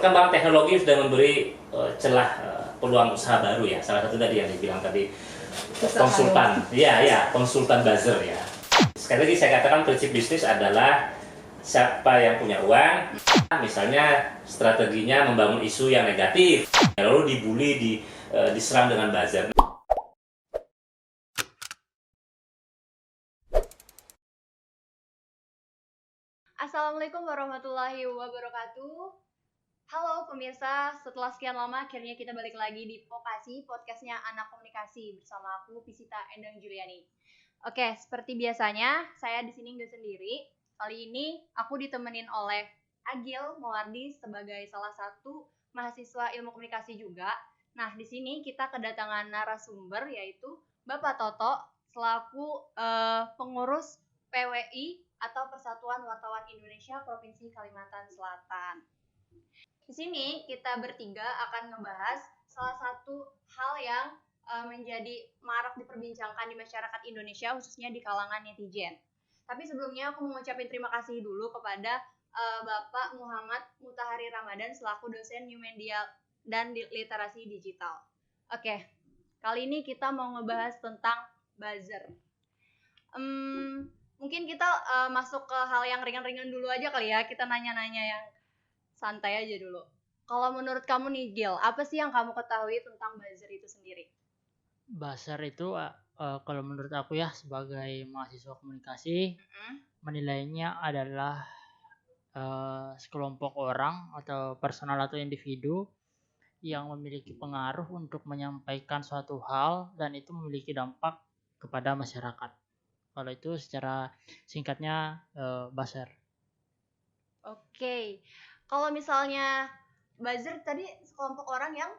perkembangan teknologi sudah memberi celah peluang usaha baru ya. Salah satu tadi yang dibilang tadi konsultan. Iya, konsultan buzzer ya. Sekali lagi saya katakan prinsip bisnis adalah siapa yang punya uang, misalnya strateginya membangun isu yang negatif, lalu dibully, diserang dengan buzzer. Assalamualaikum warahmatullahi wabarakatuh. Halo pemirsa, setelah sekian lama akhirnya kita balik lagi di Vokasi, podcastnya Anak Komunikasi bersama aku Pisita Endang Juliani. Oke, seperti biasanya saya di sini nggak sendiri. Kali ini aku ditemenin oleh Agil Mawardi sebagai salah satu mahasiswa ilmu komunikasi juga. Nah, di sini kita kedatangan narasumber yaitu Bapak Toto selaku pengurus PWI atau Persatuan Wartawan Indonesia Provinsi Kalimantan Selatan. Di sini kita bertiga akan ngebahas salah satu hal yang menjadi marak diperbincangkan di masyarakat Indonesia, khususnya di kalangan netizen. Tapi sebelumnya aku mau ngucapin terima kasih dulu kepada Bapak Muhammad Mutahari Ramadan selaku dosen New Media dan Literasi Digital. Oke, kali ini kita mau ngebahas tentang buzzer. Mungkin kita masuk ke hal yang ringan-ringan dulu aja kali ya. Kita nanya-nanya yang santai aja dulu. Kalau menurut kamu nih Gil, apa sih yang kamu ketahui tentang buzzer itu sendiri? Buzzer itu kalau menurut aku ya sebagai mahasiswa komunikasi menilainya adalah sekelompok orang atau personal atau individu yang memiliki pengaruh untuk menyampaikan suatu hal dan itu memiliki dampak kepada masyarakat. Kalau itu secara singkatnya buzzer. Oke. Kalau misalnya buzzer tadi sekelompok orang yang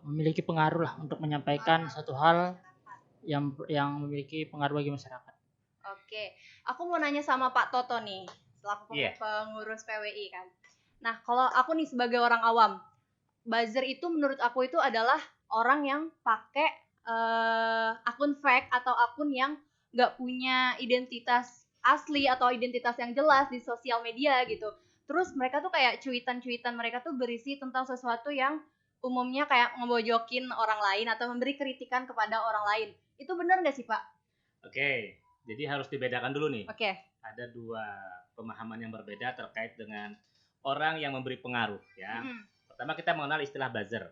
memiliki pengaruh lah untuk menyampaikan suatu hal yang memiliki pengaruh bagi masyarakat. Oke. Aku mau nanya sama Pak Toto nih, selaku pengurus PWI kan. Nah, kalau aku nih sebagai orang awam, buzzer itu menurut aku itu adalah orang yang pakai akun fake atau akun yang nggak punya identitas asli atau identitas yang jelas di sosial media gitu. Terus mereka tuh kayak cuitan-cuitan mereka tuh berisi tentang sesuatu yang umumnya kayak ngebojokin orang lain atau memberi kritikan kepada orang lain. Itu benar nggak sih Pak? Oke, jadi harus dibedakan dulu nih. Oke. Ada dua pemahaman yang berbeda terkait dengan orang yang memberi pengaruh ya. Pertama kita mengenal istilah buzzer.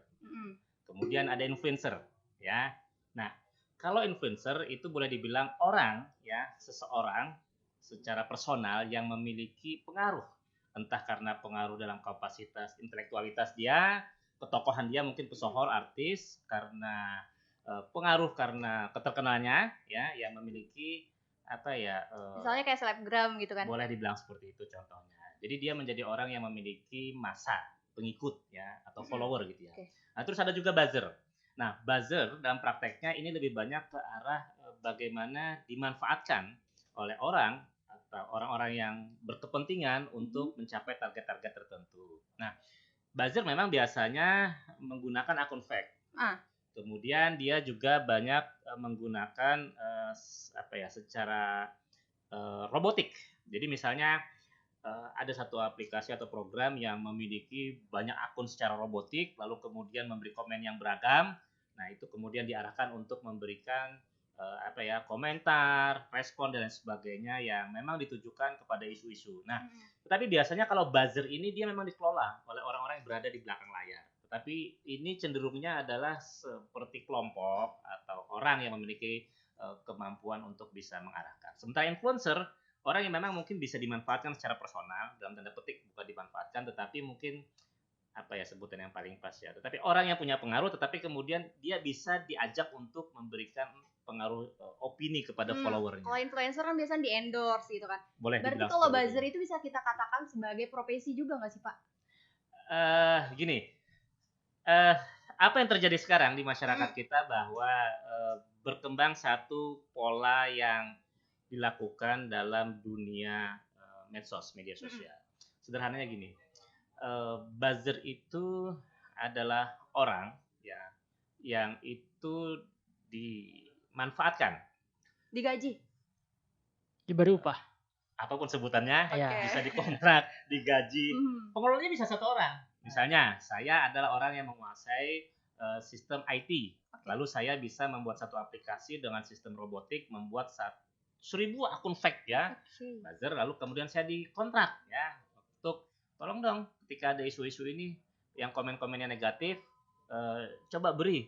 Kemudian ada influencer ya. Nah, kalau influencer itu boleh dibilang orang ya, seseorang secara personal yang memiliki pengaruh. Entah karena pengaruh dalam kapasitas intelektualitas dia, ketokohan dia mungkin pesohor, artis, karena pengaruh karena keterkenalannya ya, yang memiliki apa ya? Misalnya kayak selebgram gitu kan? Boleh dibilang seperti itu contohnya. Jadi dia menjadi orang yang memiliki massa pengikut ya atau follower gitu ya. Okay. Nah, terus ada juga buzzer. Nah, buzzer dalam prakteknya ini lebih banyak ke arah bagaimana dimanfaatkan oleh orang atau orang-orang yang berkepentingan untuk mencapai target-target tertentu. Nah, buzzer memang biasanya menggunakan akun fake. Kemudian dia juga banyak menggunakan secara robotik. Jadi misalnya ada satu aplikasi atau program yang memiliki banyak akun secara robotik, lalu kemudian memberi komen yang beragam. Nah, itu kemudian diarahkan untuk memberikan komentar, respon dan sebagainya yang memang ditujukan kepada isu-isu. Nah, tetapi biasanya kalau buzzer ini dia memang dikelola oleh orang-orang yang berada di belakang layar. Tetapi ini cenderungnya adalah seperti kelompok atau orang yang memiliki kemampuan untuk bisa mengarahkan. Sementara influencer, orang yang memang mungkin bisa dimanfaatkan secara personal, dalam tanda petik bukan dimanfaatkan, tetapi mungkin sebutan yang paling pas ya. Tetapi orang yang punya pengaruh, tetapi kemudian dia bisa diajak untuk memberikan pengaruh opini kepada followernya. Kalau influencer kan biasanya di-endorse gitu kan. Boleh. Berarti kalau buzzer itu bisa kita katakan sebagai profesi juga nggak sih Pak? Apa yang terjadi sekarang di masyarakat kita bahwa berkembang satu pola yang dilakukan dalam dunia medsos, media sosial. Sederhananya gini, buzzer itu adalah orang ya yang itu dimanfaatkan, digaji, diberi upah, apapun sebutannya, bisa dikontrak, digaji. Pengelolanya bisa satu orang. Misalnya, saya adalah orang yang menguasai sistem IT. Lalu saya bisa membuat satu aplikasi dengan sistem robotik, membuat 1.000 akun fake ya, buzzer. Lalu kemudian saya dikontrak ya untuk tolong dong ketika ada isu-isu ini yang komen-komennya negatif, coba beri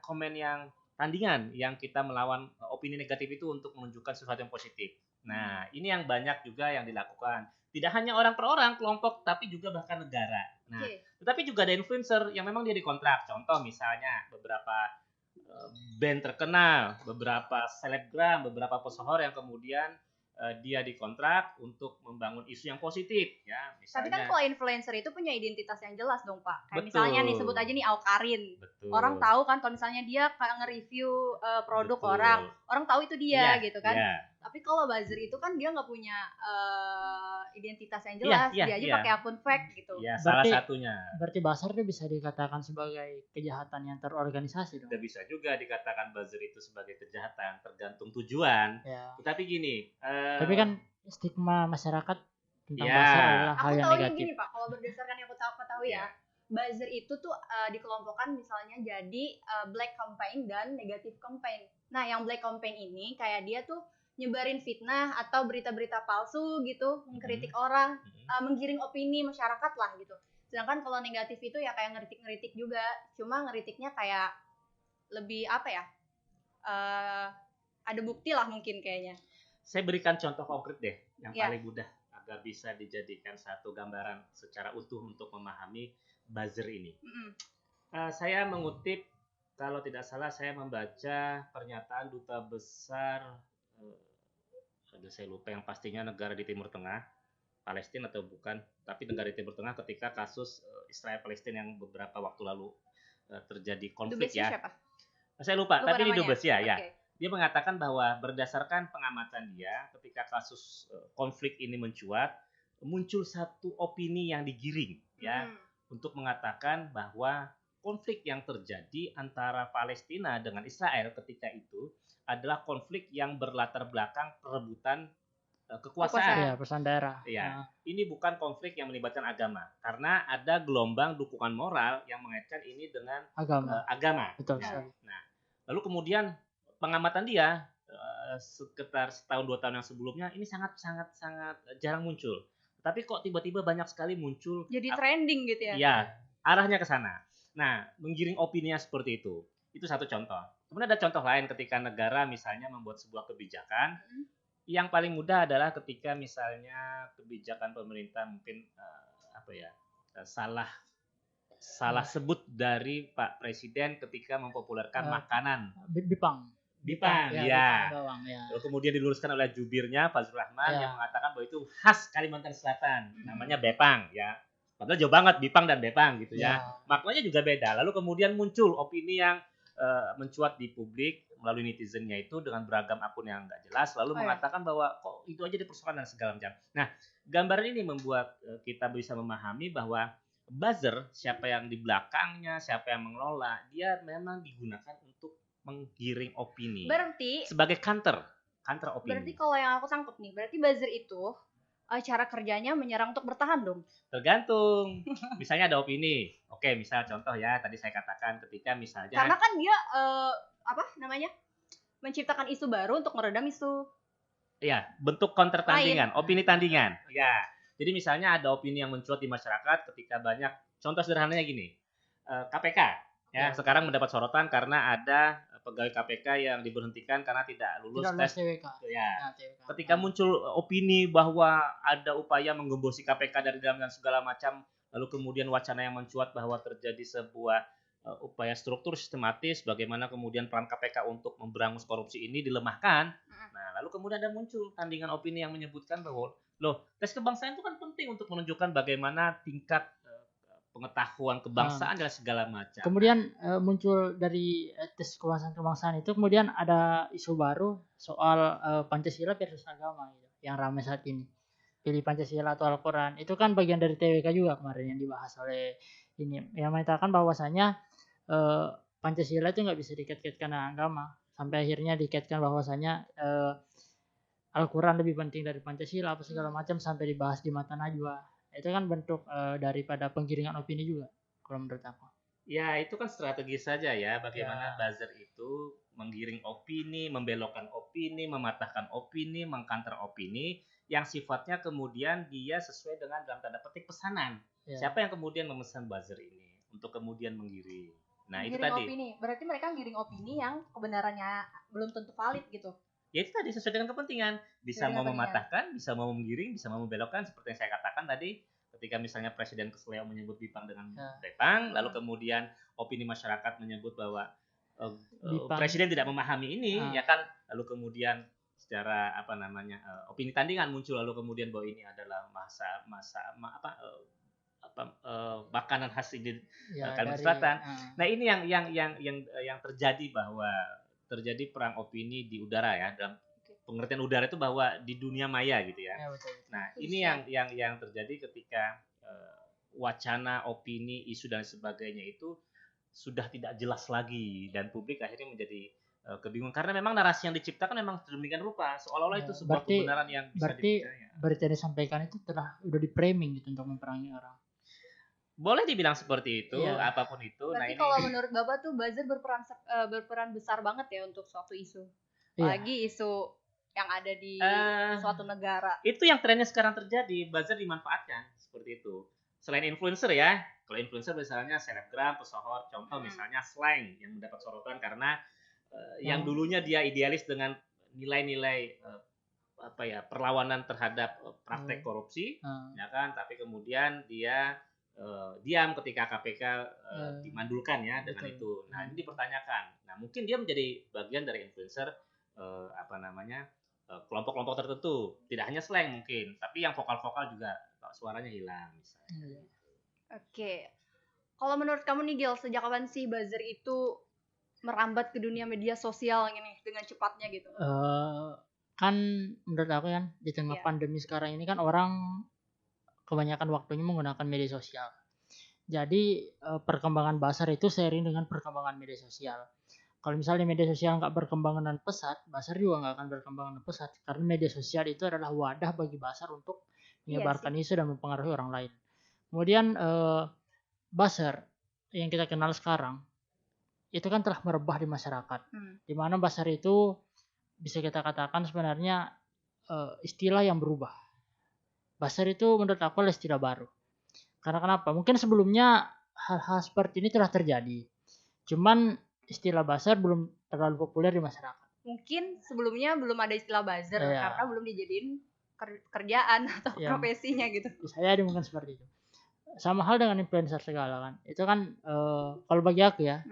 komen yang tandingan yang kita melawan opini negatif itu untuk menunjukkan sesuatu yang positif. Nah, ini yang banyak juga yang dilakukan. Tidak hanya orang per orang, kelompok, tapi juga bahkan negara. Nah, tetapi juga ada influencer yang memang dia dikontrak. Contoh misalnya beberapa band terkenal, beberapa selebgram, beberapa pesohor yang kemudian dia dikontrak untuk membangun isu yang positif ya. Misalnya, tapi kan kalau influencer itu punya identitas yang jelas dong Pak. Kayak betul, misalnya nih sebut aja nih Awkarin. Betul. Orang tahu kan kalau misalnya dia kayak nge-review produk orang tahu itu dia gitu kan. Tapi kalau buzzer itu kan dia nggak punya identitas yang jelas, dia aja pakai akun fake gitu. Iya, salah satunya. Berarti buzzer itu bisa dikatakan sebagai kejahatan yang terorganisasi dong. Tidak bisa juga dikatakan buzzer itu sebagai kejahatan, tergantung tujuan. Ya. Tetapi gini, tapi kan stigma masyarakat tentang buzzer adalah hal yang negatif. Aku tahu gini Pak, kalau berdasarkan yang aku tahu ya, buzzer itu tuh dikelompokkan misalnya jadi black campaign dan negative campaign. Nah, yang black campaign ini kayak dia tuh nyebarin fitnah atau berita-berita palsu gitu, mengkritik orang, menggiring opini masyarakat lah gitu. Sedangkan kalau negatif itu ya kayak ngeritik-ngeritik juga, cuma ngeritiknya kayak lebih ada bukti lah mungkin kayaknya. Saya berikan contoh konkret deh, yang paling mudah agar bisa dijadikan satu gambaran secara utuh untuk memahami buzzer ini. Saya mengutip, kalau tidak salah saya membaca pernyataan duta besar, saya lupa yang pastinya negara di Timur Tengah, Palestina atau bukan, tapi negara di Timur Tengah ketika kasus Israel Palestina yang beberapa waktu lalu terjadi konflik ya. Siapa? Saya lupa tapi di Dubes ya. Dia mengatakan bahwa berdasarkan pengamatan dia ketika kasus konflik ini mencuat, muncul satu opini yang digiring ya untuk mengatakan bahwa konflik yang terjadi antara Palestina dengan Israel ketika itu adalah konflik yang berlatar belakang perebutan kekuasaan. Pesan daerah. Ya, ini bukan konflik yang melibatkan agama, karena ada gelombang dukungan moral yang mengaitkan ini dengan agama. Betul. Nah, lalu kemudian pengamatan dia sekitar setahun 2 tahun yang sebelumnya ini sangat jarang muncul. Tapi kok tiba-tiba banyak sekali muncul. Jadi trending gitu ya? Iya, arahnya ke sana. Nah, menggiring opininya seperti itu. Itu satu contoh. Kemudian ada contoh lain ketika negara misalnya membuat sebuah kebijakan. Yang paling mudah adalah ketika misalnya kebijakan pemerintah mungkin salah sebut dari Pak Presiden ketika mempopulerkan makanan. Bipang ya. Bawang, ya. Lalu kemudian diluruskan oleh jubirnya Fazlur Rahman yang mengatakan bahwa itu khas Kalimantan Selatan, namanya bepang ya. Padahal jauh banget bipang dan bepang gitu ya. Maknanya juga beda. Lalu kemudian muncul opini yang mencuat di publik melalui netizennya itu dengan beragam akun yang nggak jelas, lalu mengatakan bahwa kok itu aja dipersoalkan dan segala macam. Nah, gambaran ini membuat kita bisa memahami bahwa buzzer, siapa yang di belakangnya, siapa yang mengelola, dia memang digunakan untuk menggiring opini. Berarti sebagai counter opini. Berarti kalau yang aku tangkap nih, berarti buzzer itu cara kerjanya menyerang untuk bertahan dong? Tergantung. Misalnya ada opini. Oke, misal contoh ya, tadi saya katakan ketika misalnya. Karena kan dia menciptakan isu baru untuk meredam isu. Iya, bentuk counter tandingan, opini tandingan. Ya. Jadi misalnya ada opini yang mencuat di masyarakat ketika banyak, contoh sederhananya gini. KPK ya, sekarang mendapat sorotan karena ada pegawai KPK yang diberhentikan karena tidak lulus tes TWK. Ya. Ketika muncul opini bahwa ada upaya menggembosi KPK dari dalam dan segala macam, lalu kemudian wacana yang mencuat bahwa terjadi sebuah upaya struktur sistematis, bagaimana kemudian peran KPK untuk memberangus korupsi ini dilemahkan. Nah, lalu kemudian ada muncul tandingan opini yang menyebutkan bahwa tes kebangsaan itu kan penting untuk menunjukkan bagaimana tingkat pengetahuan kebangsaan dan segala macam. Kemudian muncul dari tes kebangsaan itu kemudian ada isu baru soal Pancasila versus agama gitu, yang ramai saat ini. Pilih Pancasila atau Al-Quran. Itu kan bagian dari TWK juga kemarin yang dibahas oleh ini, yang mengatakan bahwasanya Pancasila itu nggak bisa dikait-kaitkan dengan agama. Sampai akhirnya dikaitkan bahwasanya Al-Quran lebih penting dari Pancasila apa segala macam, sampai dibahas di Mata Najwa. Itu kan bentuk daripada penggiringan opini juga kalau menurut aku. Ya, itu kan strategi saja ya, bagaimana Ya. buzzer itu menggiring opini, membelokkan opini, mematahkan opini, mengcounter opini yang sifatnya kemudian dia sesuai dengan dalam tanda petik pesanan. Ya. Siapa yang kemudian memesan buzzer ini untuk kemudian menggiring? Nah, itu Giring tadi. opini. Berarti mereka giring opini yang kebenarannya belum tentu valid gitu. Ya itu tadi sesuai dengan kepentingan. Bisa Sesuai mau dengan mematahkan, bisa mau menggiring, bisa mau membelokkan seperti yang saya katakan tadi. Ketika misalnya Presiden Keseleo menyebut Bipang dengan Ya. Bepang, lalu kemudian opini masyarakat menyebut bahwa Bipang. Presiden tidak memahami ini, ya kan? Lalu kemudian secara opini tandingan muncul, lalu kemudian bahwa ini adalah makanan khas di Kalimantan Selatan. Nah, ini yang terjadi, bahwa terjadi perang opini di udara ya, dalam pengertian udara itu bahwa di dunia maya gitu ya. Betul. Nah, ini yang terjadi ketika wacana, opini, isu dan sebagainya itu sudah tidak jelas lagi dan publik akhirnya menjadi kebingungan karena memang narasi yang diciptakan memang sedemikian rupa seolah-olah itu sebuah kebenaran yang bisa dipercaya. Berarti yang disampaikan itu udah di framing gitu untuk memperangi orang. Boleh dibilang seperti itu, apapun itu. Berarti kalau menurut Bapak tuh buzzer berperan besar banget ya untuk suatu isu. Apalagi isu yang ada di suatu negara. Itu yang trennya sekarang terjadi, buzzer dimanfaatkan seperti itu. Selain influencer ya, kalau influencer misalnya selebgram, pesohor, contoh misalnya slang yang mendapat sorotan karena yang dulunya dia idealis dengan nilai-nilai perlawanan terhadap praktek korupsi, ya kan? Tapi kemudian dia diam ketika KPK dimandulkan ya dengan itu. Nah, ini dipertanyakan. Nah, mungkin dia menjadi bagian dari influencer kelompok-kelompok tertentu. Tidak hanya slang mungkin, tapi yang vokal-vokal juga suaranya hilang misalnya. Oke. Kalau menurut kamu nih Gil, sejak kapan sih buzzer itu merambat ke dunia media sosial gini dengan cepatnya gitu? Kan menurut aku kan di tengah pandemi sekarang ini kan orang kebanyakan waktunya menggunakan media sosial. Jadi perkembangan buzzer itu seiring dengan perkembangan media sosial. Kalau misalnya media sosial nggak berkembang dengan pesat, buzzer juga nggak akan berkembang dengan pesat. Karena media sosial itu adalah wadah bagi buzzer untuk menyebarkan isu dan mempengaruhi orang lain. Kemudian buzzer yang kita kenal sekarang itu kan telah merebah di masyarakat. Di mana buzzer itu bisa kita katakan sebenarnya istilah yang berubah. Buzzer itu menurut aku adalah istilah baru. Karena kenapa? Mungkin sebelumnya hal-hal seperti ini telah terjadi. Cuman istilah buzzer belum terlalu populer di masyarakat. Mungkin sebelumnya belum ada istilah buzzer karena belum dijadiin kerjaan atau profesinya gitu. Bisa jadi mungkin seperti itu. Sama hal dengan influencer segala kan. Itu kan kalau bagi aku ya,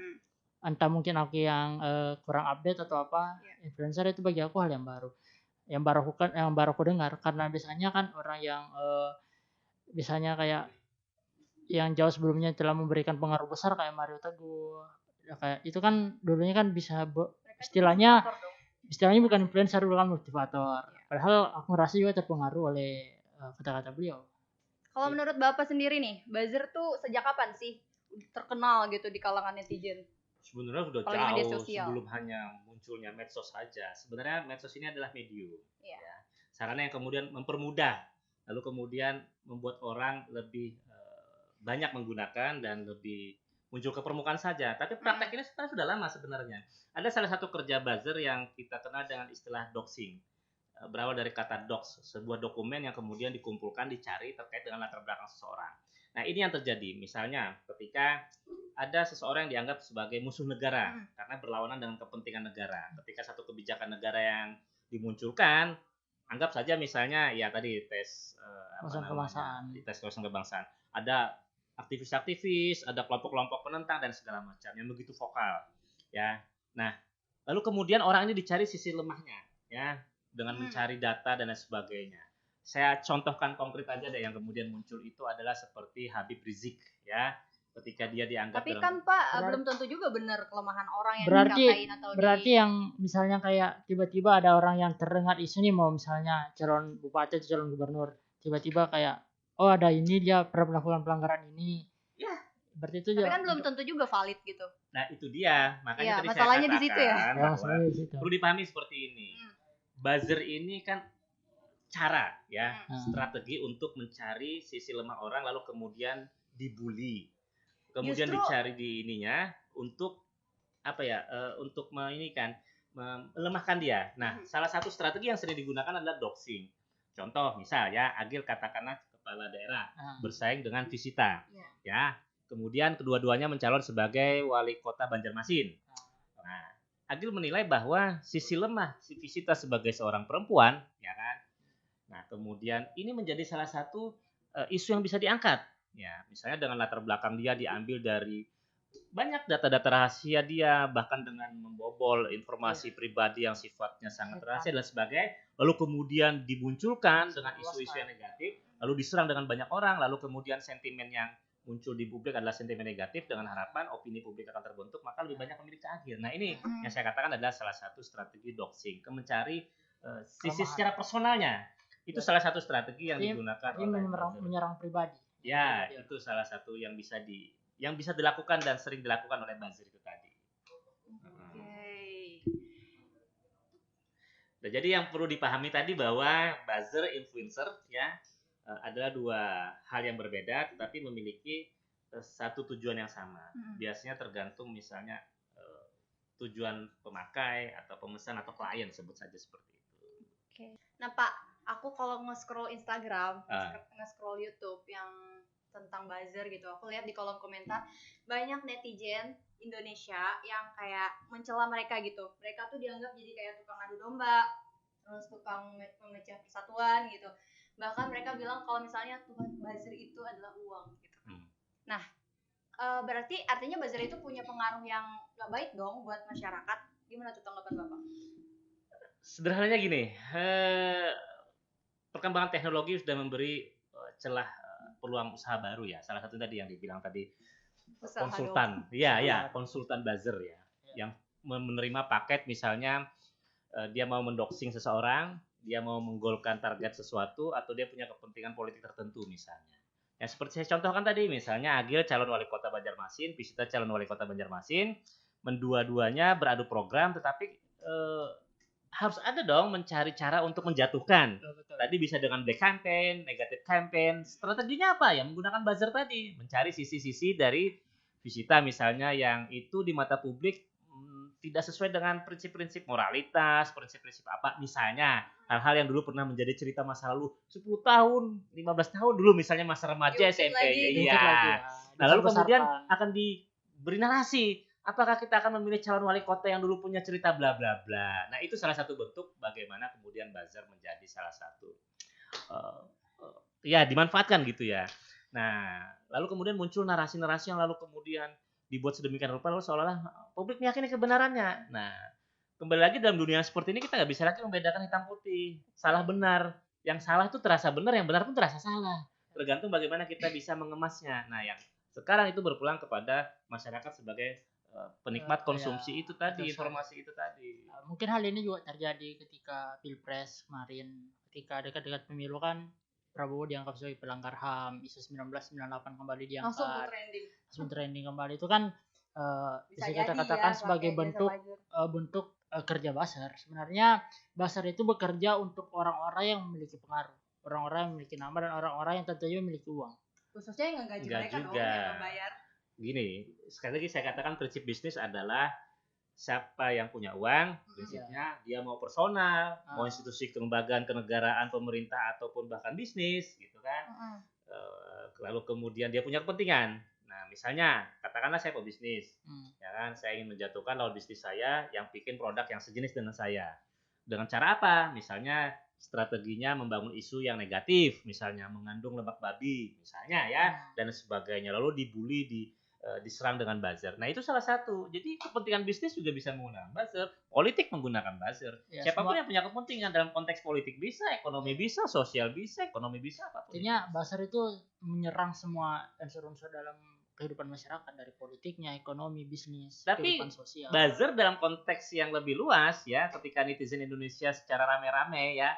entah mungkin aku yang kurang update atau apa, influencer itu bagi aku hal yang baru. Yang baru aku dengar karena biasanya kan orang yang biasanya kayak yang jauh sebelumnya telah memberikan pengaruh besar kayak Mario Teguh, kayak itu kan dulunya kan bisa istilahnya bukan influencer, bukan motivator. Padahal aku ngerasa juga terpengaruh oleh kata-kata beliau. Kalau menurut Bapak sendiri nih, buzzer tuh sejak kapan sih terkenal gitu di kalangan netizen? Sebenarnya sudah jauh sebelum hanya munculnya medsos saja. Sebenarnya medsos ini adalah medium. Ya. Sarana yang kemudian mempermudah, lalu kemudian membuat orang lebih banyak menggunakan dan lebih muncul ke permukaan saja. Tapi praktek ini sebenarnya sudah lama sebenarnya. Ada salah satu kerja buzzer yang kita kenal dengan istilah doxing. Berawal dari kata dox, sebuah dokumen yang kemudian dikumpulkan, dicari terkait dengan latar belakang seseorang. Nah, ini yang terjadi. Misalnya ketika ada seseorang yang dianggap sebagai musuh negara karena berlawanan dengan kepentingan negara. Ketika satu kebijakan negara yang dimunculkan, anggap saja misalnya ya tadi tes wawasan kebangsaan. Ada aktivis-aktivis, ada kelompok-kelompok penentang dan segala macam yang begitu vokal, ya. Nah, lalu kemudian orang ini dicari sisi lemahnya, ya, dengan mencari data dan lain sebagainya. Saya contohkan konkret aja deh yang kemudian muncul itu adalah seperti Habib Rizik, ya. Ketika dia dianggap. Tapi kan Pak belum tentu juga benar kelemahan orang yang dikatain atau berarti yang misalnya kayak tiba-tiba ada orang yang terdengar isu nih mau misalnya calon bupati atau calon gubernur, tiba-tiba kayak oh ada ini dia pernah melakukan pelanggaran ini. Ya. Berarti itu tapi kan belum tentu juga valid gitu. Nah, itu dia. Makanya tadi masalahnya saya di situ ya. Masalahnya di situ. Perlu dipahami seperti ini. Buzzer ini kan cara ya, Hmm. strategi untuk mencari sisi lemah orang lalu kemudian dibully. Kemudian Justru- dicari di ininya untuk apa ya? Untuk ini kan melemahkan dia. Nah, salah satu strategi yang sering digunakan adalah doxing. Contoh misal ya, Agil katakanlah kepala daerah bersaing dengan Visita. Ya. Kemudian kedua-duanya mencalon sebagai wali kota Banjarmasin. Nah, Agil menilai bahwa sisi lemah si Visita sebagai seorang perempuan, ya kan. Nah, kemudian ini menjadi salah satu isu yang bisa diangkat. Ya, misalnya dengan latar belakang dia diambil dari banyak data-data rahasia dia, bahkan dengan membobol informasi pribadi yang sifatnya sangat rahasia dan sebagainya, lalu kemudian dimunculkan dengan isu-isu yang negatif, lalu diserang dengan banyak orang, lalu kemudian sentimen yang muncul di publik adalah sentimen negatif dengan harapan opini publik akan terbentuk, maka lebih banyak memilih ke Agil. Nah, ini yang saya katakan adalah salah satu strategi doxing, mencari sisi secara personalnya. Itu salah satu strategi yang digunakan oleh menyerang pribadi. Ya, itu salah satu yang bisa dilakukan dan sering dilakukan oleh buzzer itu tadi. Nah, jadi yang perlu dipahami tadi bahwa buzzer influencer ya adalah dua hal yang berbeda tetapi memiliki satu tujuan yang sama. Biasanya tergantung misalnya tujuan pemakai atau pemesan atau klien, sebut saja seperti itu. Nah Pak, aku kalau nge-scroll Instagram, nge-scroll YouTube yang tentang buzzer gitu, aku lihat di kolom komentar banyak netizen Indonesia yang kayak mencela mereka gitu. Mereka tuh dianggap jadi kayak tukang adu domba, terus tukang memecah persatuan gitu. Bahkan mereka bilang kalau misalnya Tuhan buzzer itu adalah uang gitu. Nah, berarti artinya buzzer itu punya pengaruh yang gak baik dong buat masyarakat. Gimana tuh tanggapan Bapak? Sederhananya gini, perkembangan teknologi sudah memberi celah peluang usaha baru ya. Salah satu tadi yang dibilang tadi konsultan, konsultan buzzer ya, yang menerima paket misalnya dia mau mendoxing seseorang, dia mau menggolkan target sesuatu, atau dia punya kepentingan politik tertentu misalnya. Ya seperti saya contohkan tadi, misalnya Agil calon wali kota Banjarmasin, Visita calon wali kota Banjarmasin, dua-duanya beradu program, tetapi harus ada dong mencari cara untuk menjatuhkan. Betul. Tadi bisa dengan black campaign, negative campaign. Strateginya apa ya? Menggunakan buzzer tadi, mencari sisi-sisi dari Visita misalnya yang itu di mata publik tidak sesuai dengan prinsip-prinsip moralitas, prinsip-prinsip apa misalnya. Hal-hal yang dulu pernah menjadi cerita masa lalu 10 tahun, 15 tahun dulu misalnya masa remaja SMP. Iya. Nah, lalu kemudian akan diberi narasi. Apakah kita akan memilih calon wali kota yang dulu punya cerita bla bla bla. Nah, itu salah satu bentuk bagaimana kemudian buzzer menjadi salah satu dimanfaatkan gitu ya. Nah, lalu kemudian muncul narasi-narasi yang lalu kemudian dibuat sedemikian rupa lalu seolah-olah publik meyakini kebenarannya. Nah, kembali lagi dalam dunia seperti ini kita nggak bisa lagi membedakan hitam putih, salah benar. Yang salah itu terasa benar, yang benar pun terasa salah. Tergantung bagaimana kita bisa mengemasnya. Nah, yang sekarang itu berpulang kepada masyarakat sebagai penikmat konsumsi itu tadi, informasi itu tadi. Mungkin hal ini juga terjadi ketika Pilpres kemarin, ketika dekat-dekat pemilu kan Prabowo dianggap sebagai pelanggar HAM, isu 1998 kembali diangkat. Langsung trending kembali. Itu kan bisa kita katakan sebagai bentuk kerja buzzer. Sebenarnya buzzer itu bekerja untuk orang-orang yang memiliki pengaruh, orang-orang yang memiliki nama dan orang-orang yang tentunya memiliki uang. Khususnya yang ngegaji mereka dong, yang membayar. Gini, sekali lagi saya katakan prinsip bisnis adalah siapa yang punya uang, prinsipnya dia mau personal, mau institusi kelembagaan, kenegaraan, pemerintah ataupun bahkan bisnis, gitu kan. Lalu kemudian dia punya kepentingan. Nah, misalnya katakanlah saya pebisnis, ya kan, saya ingin menjatuhkan lawan bisnis saya yang bikin produk yang sejenis dengan saya. Dengan cara apa? Misalnya strateginya membangun isu yang negatif, misalnya mengandung lemak babi, misalnya ya, dan sebagainya. Lalu dibully, diserang dengan buzzer. Nah, itu salah satu. Jadi kepentingan bisnis juga bisa menggunakan buzzer, politik menggunakan buzzer. Ya, siapapun yang punya kepentingan dalam konteks politik bisa, ekonomi bisa, sosial bisa, ekonomi bisa, apapun. Artinya buzzer itu menyerang semua unsur-unsur dalam kehidupan masyarakat, dari politiknya, ekonomi, bisnis, kehidupan sosial. Buzzer dalam konteks yang lebih luas ya, ketika netizen Indonesia secara rame-rame ya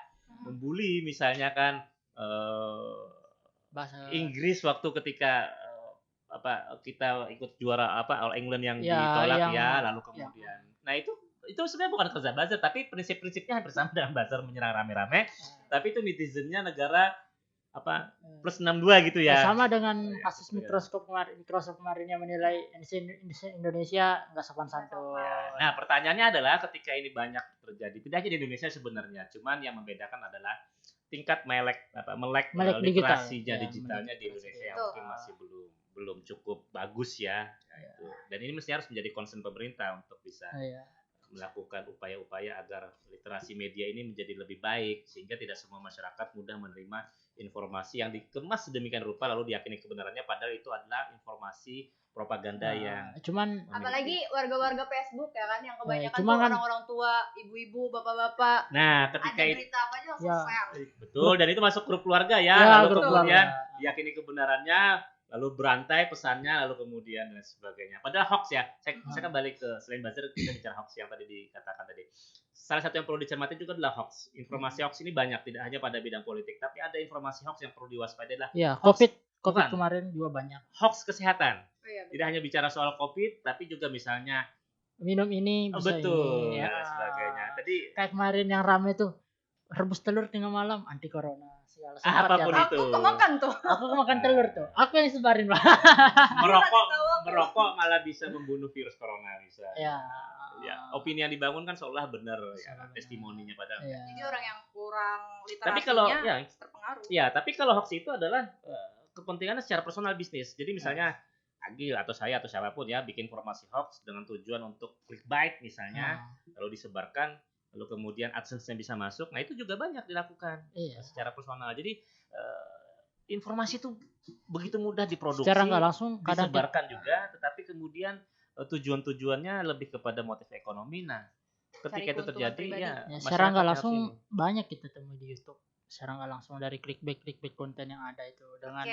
membuli misalnya kan Inggris waktu ketika kita ikut juara All England yang ditolak lalu kemudian. Nah, itu itu sebenarnya bukan kerja buzzer, tapi prinsip-prinsipnya hampir sama dengan buzzer menyerang rame-rame, tapi itu netizennya negara apa plus 62 gitu ya. Sama dengan Ya, kasus gitu ya. Microsoft kemarin yang menilai Indonesia nggak sopan santun. Nah, pertanyaannya adalah ketika ini banyak terjadi, tidak hanya di Indonesia sebenarnya, cuman yang membedakan adalah tingkat melek literasinya digitalnya di Indonesia yang mungkin masih belum cukup bagus ya. Gitu. Dan ini mesti harus menjadi concern pemerintah untuk bisa melakukan upaya-upaya agar literasi media ini menjadi lebih baik sehingga tidak semua masyarakat mudah menerima informasi yang dikemas sedemikian rupa lalu diyakini kebenarannya padahal itu adalah informasi propaganda yang apalagi warga-warga Facebook ya kan yang kebanyakan tuh orang-orang tua, ibu-ibu, bapak-bapak. Nah, ketika ada berita apa aja langsung share. Betul, dan itu masuk grup keluarga ya. Lalu kemudian diyakini kebenarannya, lalu berantai pesannya, lalu kemudian dan sebagainya. Padahal hoax ya. Saya kembali ke selain buzzer kita bicara hoax yang tadi dikatakan tadi. Salah satu yang perlu dicermati juga adalah hoax. Informasi hoax ini banyak, tidak hanya pada bidang politik, tapi ada informasi hoax yang perlu diwaspadai adalah COVID kemarin juga banyak. Hoax kesehatan. Tidak hanya bicara soal COVID, tapi juga misalnya minum ini bisa betul ini, dan sebagainya. Tadi kayak kemarin yang rame tuh rebus telur tengah malam anti corona segala apapun ya. itu. Aku kemakan tuh. Aku makan telur tuh. Aku yang sebarin Pak. merokok malah bisa membunuh virus corona bisa. Ya. Opini yang dibangun kan seolah benar ya, testimoninya padahal. Jadi orang yang kurang literasinya tapi kalau terpengaruh. Ya, tapi kalau hoax itu adalah kepentingannya secara personal bisnis. Jadi misalnya Agil atau saya atau siapapun ya bikin informasi hoax dengan tujuan untuk clickbait misalnya, lalu disebarkan, lalu kemudian AdSense-nya bisa masuk. Nah, itu juga banyak dilakukan secara personal. Jadi informasi itu begitu mudah diproduksi, secara nggak langsung disebarkan juga, tetapi kemudian tujuan-tujuannya lebih kepada motif ekonomi. Nah, ketika itu terjadi ya secara nggak langsung banyak kita temui di YouTube. Secara nggak langsung dari clickbait konten yang ada itu dengan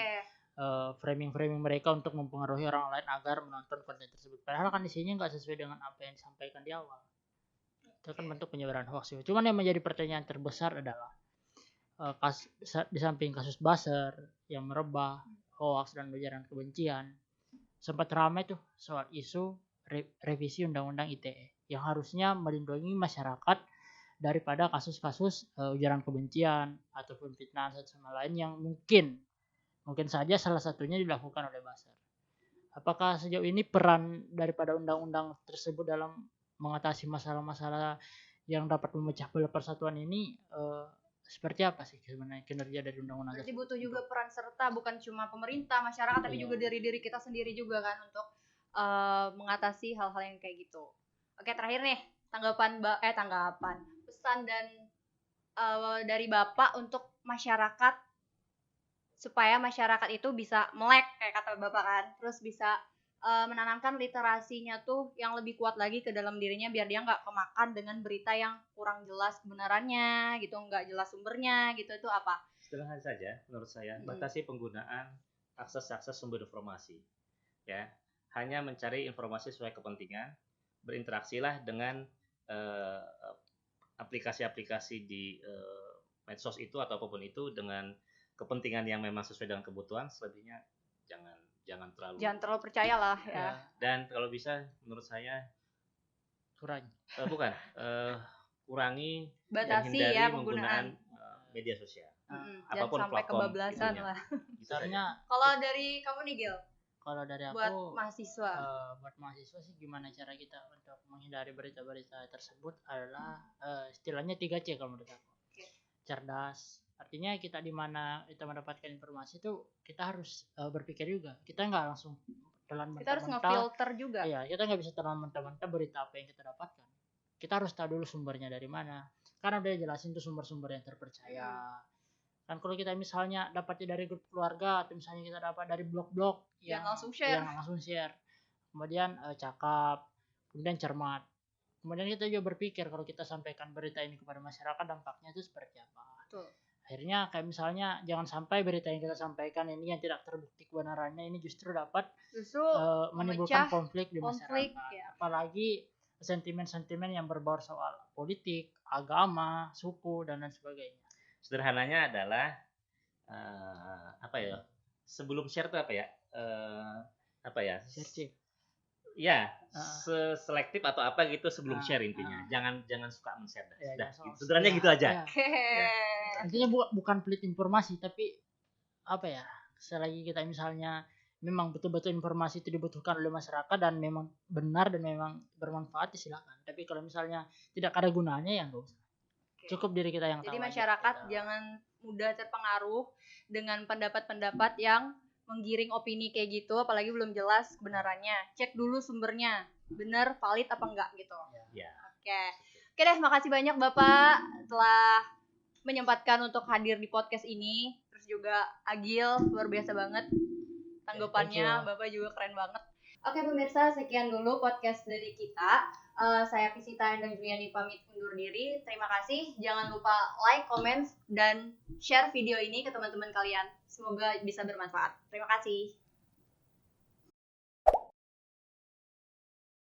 framing mereka untuk mempengaruhi orang lain agar menonton konten tersebut. Padahal kan isinya nggak sesuai dengan apa yang disampaikan di awal. Itu kan bentuk penyebaran hoax. Cuman yang menjadi pertanyaan terbesar adalah di samping kasus buzzer yang merebah hoax dan ujaran kebencian, sempat ramai tuh soal isu revisi Undang-Undang ITE yang harusnya melindungi masyarakat daripada kasus-kasus ujaran kebencian ataupun fitnah satu sama lain yang mungkin saja salah satunya dilakukan oleh buzzer. Apakah sejauh ini peran daripada undang-undang tersebut dalam mengatasi masalah-masalah yang dapat memecah belah persatuan ini seperti apa sih sebenarnya kinerja dari undang-undang? Berarti butuh juga peran serta bukan cuma pemerintah, masyarakat, tapi juga dari diri kita sendiri juga kan untuk mengatasi hal-hal yang kayak gitu. Oke, terakhir nih tanggapan pesan dan dari Bapak untuk masyarakat supaya masyarakat itu bisa melek kayak kata Bapak kan, terus bisa menanamkan literasinya tuh yang lebih kuat lagi ke dalam dirinya biar dia nggak kemakan dengan berita yang kurang jelas kebenarannya gitu, nggak jelas sumbernya gitu. Itu apa? Sederhana saja menurut saya, batasi penggunaan akses sumber informasi ya, hanya mencari informasi sesuai kepentingan, berinteraksilah dengan aplikasi-aplikasi di medsos itu atau apapun itu dengan kepentingan yang memang sesuai dengan kebutuhan. Selebihnya jangan terlalu percaya lah ya. Dan kalau bisa menurut saya kurangi batasi ya penggunaan media sosial. Apapun sampai kebablasan lah. Misalnya kalau dari kamu nih Gil, kalau dari aku buat mahasiswa sih gimana cara kita untuk menghindari berita-berita tersebut adalah istilahnya 3C kalau menurut aku. Cerdas. Artinya kita di mana kita mendapatkan informasi itu kita harus berpikir juga. Kita nggak langsung telan mentah-mentah. Kita harus ngefilter juga. Iya, kita nggak bisa telan mentah-mentah berita apa yang kita dapatkan. Kita harus tahu dulu sumbernya dari mana. Karena udah jelasin tuh sumber-sumber yang terpercaya. Kan kalau kita misalnya dapatnya dari grup keluarga atau misalnya kita dapat dari blog-blog yang langsung share. Kemudian cakap, kemudian cermat. Kemudian kita juga berpikir kalau kita sampaikan berita ini kepada masyarakat dampaknya itu seperti apa. Betul. Akhirnya kayak misalnya jangan sampai berita yang kita sampaikan ini yang tidak terbukti kebenarannya ini justru dapat menimbulkan konflik di masyarakat. Ya. Apalagi sentimen-sentimen yang berbaur soal politik, agama, suku dan lain sebagainya. Sederhananya adalah sebelum share itu Ya, Ah. selektif atau apa gitu sebelum share intinya. Ah. Jangan suka men-share. Ya, Sudah, jangan gitu. Sederhananya ya, gitu aja. ya. Intinya bukan pelit informasi, tapi apa ya? Selagi kita misalnya memang betul-betul informasi itu dibutuhkan oleh masyarakat dan memang benar dan memang bermanfaat, ya silakan. Tapi kalau misalnya tidak ada gunanya, ya nggak usah. Cukup diri kita yang tahu. Jadi aja, masyarakat gitu. jangan mudah terpengaruh dengan pendapat-pendapat yang menggiring opini kayak gitu, apalagi belum jelas kebenarannya. Cek dulu sumbernya, benar valid apa enggak gitu. Ya. Oke deh, makasih banyak Bapak telah menyempatkan untuk hadir di podcast ini. Terus juga Agil, luar biasa banget tanggapannya. Thank you. Bapak juga keren banget. Oke pemirsa, sekian dulu podcast dari kita. Saya Pisita dan Juliani pamit undur diri. Terima kasih. Jangan lupa like, comment, dan share video ini ke teman-teman kalian. Semoga bisa bermanfaat. Terima kasih.